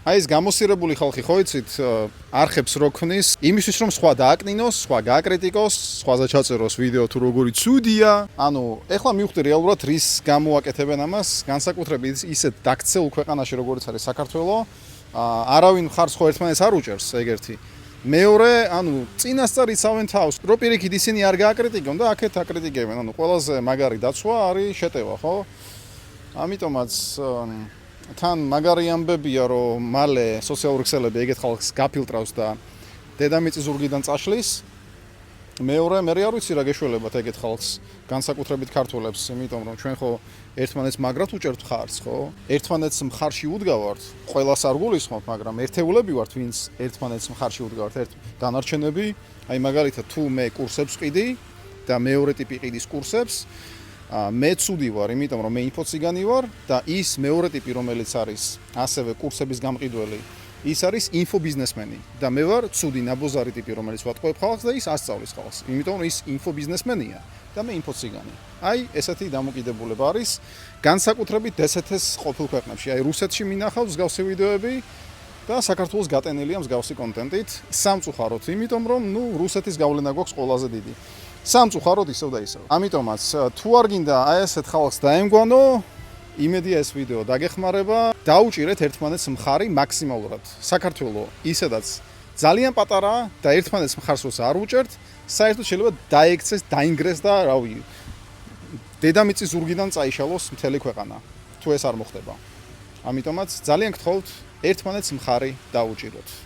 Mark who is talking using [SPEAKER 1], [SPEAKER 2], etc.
[SPEAKER 1] აი ეს გამოსირებული ხალხი ხო იცით არხებს რო ქმნის იმისთვის რომ სხვა დააკნინოს, სხვა გააკრიტიკოს, სხვაზე ჩაწეროს ვიდეო თუ როგორი ცუდია. ანუ ეხლა მივხვდი რეალურად რის გამოაკეთებენ ამას, განსაკუთრებით ისეთ დაქცეულ ქვეყანაში როგორც არის საქართველო, არავინ ხარს ხო ერთმანეთს არ უჭერს ეგერთი. მეორე, ანუ წინასწარ იცავენ თავს, რო პირიქით ისინი არ გააკრიტიკონ და აქეთ აკრიტიკებენ. ანუ ყველაზე მაგარი დაცვა არის შეტევა, ხო? ამიტომაც თან მაგარი ამბებია, რომ მალე სოციალური ქსელები ეგეთ ხალხს გაფილტრავს და დედამიწის ზურგიდან წაშლის. მეორე, მე არ ვიცი რა გეშველებათ ეგეთ ხალხს, განსაკუთრებით ქართველებს, იმიტომ რომ ჩვენ ხო ერთმანეთს მაგრად უჭერთ ხარს, ხო? ერთმანეთს მხარში უდგავართ, ყველას არ გულისხმობ, მაგრამ ერთეულები ვართ, ვინც ერთმანეთს მხარში უდგავართ. დანარჩენები, აი მაგალითად თუ მე კურსებს ყიდი და მეორე ტიპი ყიდის კურსებს, მე ცუდი ვარ, იმიტომ რომ მე ინფოციგანი ვარ და ის მეორე ტიპი, რომელიც არის ასევე კურსების გამყიდველი, ის არის ინფობიზნესმენი და მე ვარ ცუდი ნაბოზარი ტიპი, რომელიც ვატყუებ ხალხს და ის ასწავლის ხალხს, იმიტომ რომ ის ინფობიზნესმენია და მე ინფოციგანი. აი ესეთი დამოკიდებულება არის განსაკუთრებით DST-ს ყოფილ ქვეყნებში. აი რუსეთში მინახავთ მსგავსი ვიდეოები და საქართველოს გატენილია მსგავსი კონტენტით სამწუხაროდ, იმიტომ რომ რუსეთის გავლენა გვაქვს ყველაზე დიდი. სამწუხაროდ ისევ და ისევ. ამიტომაც თუ არ გინდა აი ესეთ ხალხს დაემგვანო, იმედია ეს ვიდეო დაგეხმარება, დაუჭირეთ ერთმანეთს მხარი მაქსიმალურად. საქართველოს ისედაც ძალიან პატარაა და ერთმანეთს მხარს როცა არ უჭერთ, საერთოდ შეიძლება დაექცეს, დაინგრეს და რავი, დედამიწის ზურგიდან წაიშალოს მთელი ქვეყანა, თუ ეს არ მოხდება. ამიტომაც ძალიან გთხოვთ ერთმანეთს მხარი დაუჭიროთ.